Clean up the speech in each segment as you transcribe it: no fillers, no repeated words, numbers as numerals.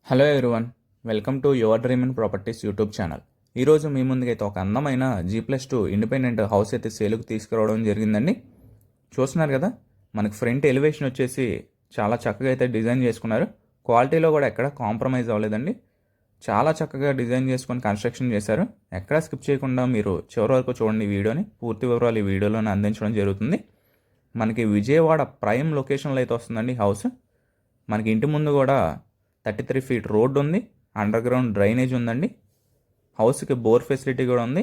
Hello everyone, welcome to your dream in properties YouTube channel. ఈరోజు మీ ముందుకైతే ఒక అందమైన G+2 ఇండిపెండెంట్ హౌస్ అయితే సేల్కి తీసుకురావడం జరిగిందండి. చూస్తున్నారు కదా, మనకి ఫ్రంట్ ఎలివేషన్ వచ్చేసి చాలా చక్కగా అయితే డిజైన్ చేసుకున్నారు. క్వాలిటీలో కూడా ఎక్కడ కాంప్రమైజ్ అవ్వలేదండి. చాలా చక్కగా డిజైన్ చేసుకొని కన్స్ట్రక్షన్ చేశారు. ఎక్కడ స్కిప్ చేయకుండా మీరు చివరి వరకు చూడండి వీడియోని. పూర్తి వివరాలు ఈ వీడియోలోనే అందించడం జరుగుతుంది. మనకి విజయవాడ ప్రైమ్ లొకేషన్లో అయితే వస్తుందండి హౌస్. మనకి ఇంటి ముందు కూడా 33 ఫీట్ రోడ్ ఉంది. అండర్ గ్రౌండ్ డ్రైనేజ్ ఉందండి. హౌస్కి బోర్ ఫెసిలిటీ కూడా ఉంది.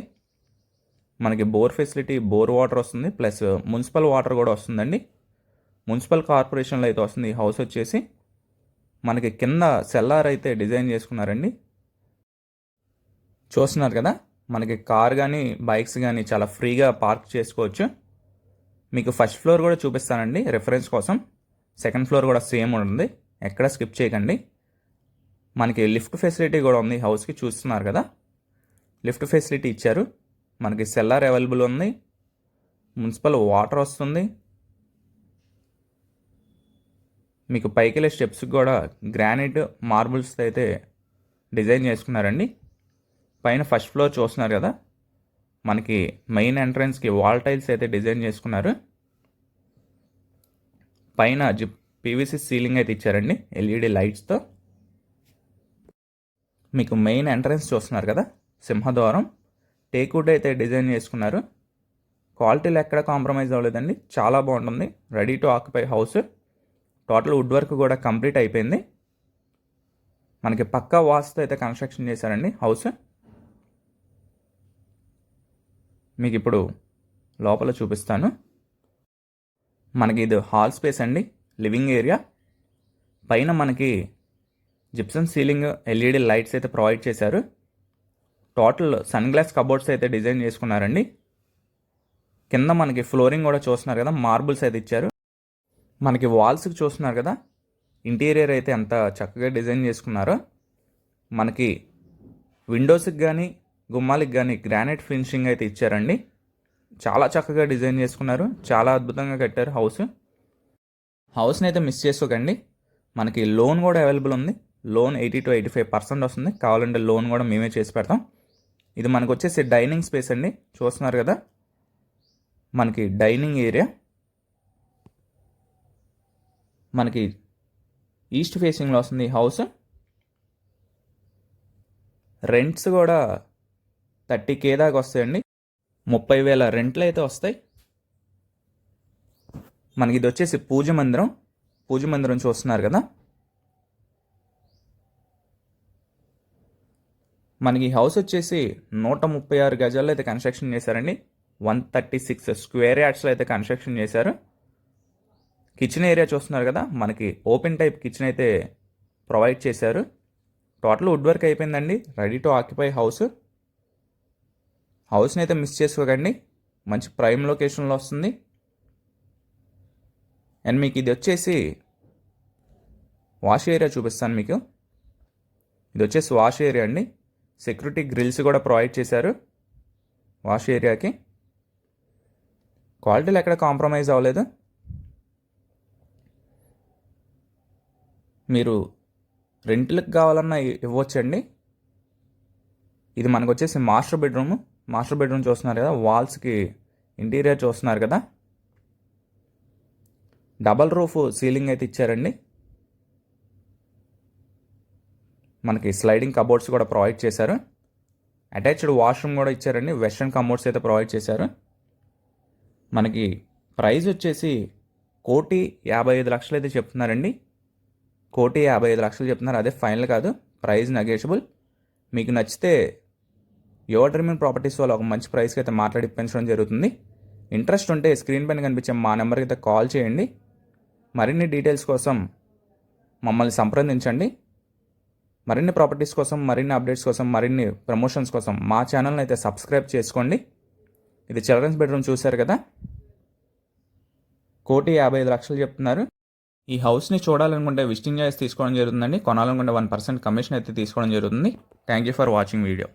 మనకి బోర్ ఫెసిలిటీ, బోర్ వాటర్ వస్తుంది, ప్లస్ మున్సిపల్ వాటర్ కూడా వస్తుందండి. మున్సిపల్ కార్పొరేషన్లో అయితే వస్తుంది ఈ హౌస్ వచ్చేసి. మనకి కింద సెల్లార్ అయితే డిజైన్ చేసుకున్నారండి. చూస్తున్నారు కదా, మనకి కార్ కానీ బైక్స్ కానీ చాలా ఫ్రీగా పార్క్ చేసుకోవచ్చు. మీకు ఫస్ట్ ఫ్లోర్ కూడా చూపిస్తానండి రెఫరెన్స్ కోసం. సెకండ్ ఫ్లోర్ కూడా సేమ్ ఉంటుంది, ఎక్కడ స్కిప్ చేయకండి. మనకి లిఫ్ట్ ఫెసిలిటీ కూడా ఉంది హౌస్కి. చూస్తున్నారు కదా, లిఫ్ట్ ఫెసిలిటీ ఇచ్చారు. మనకి సెల్లార్ అవైలబుల్ ఉంది, మున్సిపల్ వాటర్ వస్తుంది. మీకు పైకి వెళ్ళే స్టెప్స్కి కూడా గ్రానైట్ మార్బుల్స్ అయితే డిజైన్ చేసుకున్నారండి. పైన ఫస్ట్ ఫ్లోర్ చూస్తున్నారు కదా, మనకి మెయిన్ ఎంట్రన్స్కి వాల్ టైల్స్ అయితే డిజైన్ చేసుకున్నారు. పైన పీవీసీ సీలింగ్ అయితే ఇచ్చారండి ఎల్ఈడి లైట్స్తో. మీకు మెయిన్ ఎంట్రన్స్ చూస్తున్నారు కదా, సింహద్వారం టేక్వుడ్ అయితే డిజైన్ చేసుకున్నారు. క్వాలిటీలో ఎక్కడ కాంప్రమైజ్ అవ్వలేదండి, చాలా బాగుంటుంది. Ready to occupy house. Total wood work కూడా కంప్లీట్ అయిపోయింది. మనకి పక్కా వాస్తో అయితే కన్స్ట్రక్షన్ చేశారండి హౌస్. మీకు ఇప్పుడు లోపల చూపిస్తాను. మనకి ఇది హాల్ స్పేస్ అండి, లివింగ్ ఏరియా. పైన మనకి జిప్సమ్ సీలింగ్, ఎల్ఈడి లైట్స్ అయితే ప్రొవైడ్ చేశారు. టోటల్ సన్ గ్లాస్ కబోర్డ్స్ అయితే డిజైన్ చేసుకున్నారండి. కింద మనకి ఫ్లోరింగ్ కూడా చూస్తున్నారు కదా, మార్బుల్స్ అయితే ఇచ్చారు. మనకి వాల్స్కి చూస్తున్నారు కదా, ఇంటీరియర్ అయితే ఎంత చక్కగా డిజైన్ చేసుకున్నారో. మనకి విండోస్కి కానీ గుమ్మాలకి కానీ గ్రానైట్ ఫినిషింగ్ అయితే ఇచ్చారండి. చాలా చక్కగా డిజైన్ చేసుకున్నారు, చాలా అద్భుతంగా కట్టారు హౌస్ని అయితే మిస్ చేసుకోకండి. మనకి లోన్ కూడా అవైలబుల్ ఉంది. లోన్ 80 to 85% వస్తుంది. కావాలంటే లోన్ కూడా మేమే చేసి పెడతాం. ఇది మనకు వచ్చేసి డైనింగ్ స్పేస్ అండి. చూస్తున్నారు కదా, మనకి డైనింగ్ ఏరియా. మనకి ఈస్ట్ ఫేసింగ్లో వస్తుంది ఈ హౌస్. రెంట్స్ కూడా 30K దాకా వస్తాయండి. 30,000 రెంట్లు అయితే వస్తాయి. మనకి ఇది వచ్చేసి పూజ మందిరం చూస్తున్నారు కదా. మనకి ఈ హౌస్ వచ్చేసి 136 గజాల్లో అయితే కన్స్ట్రక్షన్ చేశారండి. 136 స్క్వేర్ యార్డ్స్లో అయితే కన్స్ట్రక్షన్ చేశారు. కిచెన్ ఏరియా చూస్తున్నారు కదా, మనకి ఓపెన్ టైప్ కిచెన్ అయితే ప్రొవైడ్ చేశారు. టోటల్ వుడ్ వర్క్ అయిపోయిందండి. రెడీ టు ఆక్యుపై హౌస్ని అయితే మిస్ చేసుకోకండి. మంచి ప్రైమ్ లొకేషన్లో వస్తుంది. అండ్ మీకు ఇది వచ్చేసి వాష్ ఏరియా చూపిస్తాను మీకు. ఇది వచ్చేసి వాష్ ఏరియా అండి. సెక్యూరిటీ గ్రిల్స్ కూడా ప్రొవైడ్ చేశారు వాష్ ఏరియాకి. క్వాలిటీలో ఎక్కడ కాంప్రమైజ్ అవ్వలేదు. మీరు రెంట్లకు కావాలన్నా ఇవ్వచ్చండి. ఇది మనకు వచ్చేసి మాస్టర్ బెడ్రూమ్ చూస్తున్నారు కదా, వాల్స్కి ఇంటీరియర్ చూస్తున్నారు కదా. డబల్ రూఫ్ సీలింగ్ అయితే ఇచ్చారండి. మనకి స్లైడింగ్ కబోర్డ్స్ కూడా ప్రొవైడ్ చేశారు. అటాచ్డ్ వాష్రూమ్ కూడా ఇచ్చారండి. వెస్ట్రన్ కబోర్డ్స్ అయితే ప్రొవైడ్ చేశారు. మనకి ప్రైస్ వచ్చేసి 1,55,00,000 అయితే చెప్తున్నారండి. 1,55,00,000 చెప్తున్నారు. అదే ఫైనల్ కాదు, ప్రైస్ నెగోషియబుల్. మీకు నచ్చితే యువర్ డ్రీమ్ ఇన్ ప్రాపర్టీస్ వాళ్ళు ఒక మంచి ప్రైస్కి అయితే మాట్లాడి పెంచడం జరుగుతుంది. ఇంట్రెస్ట్ ఉంటే స్క్రీన్ పైన కనిపించే మా నెంబర్కి అయితే కాల్ చేయండి. మరిన్ని డీటెయిల్స్ కోసం మమ్మల్ని సంప్రదించండి. మరిన్ని ప్రాపర్టీస్ కోసం, మరిన్ని అప్డేట్స్ కోసం, మరిన్ని ప్రమోషన్స్ కోసం మా ఛానల్ని అయితే సబ్స్క్రైబ్ చేసుకోండి. ఇది చిల్డ్రన్స్ బెడ్రూమ్ చూశారు కదా, 1,55,00,000 చెప్తున్నారు. ఈ హౌస్ని చూడాలనుకుంటే విజిటింగ్ చార్జెస్ తీసుకోవడం జరుగుతుందండి. కొనాలనుకుంటే 1% కమిషన్ అయితే తీసుకోవడం జరుగుతుంది. Thank you for watching video.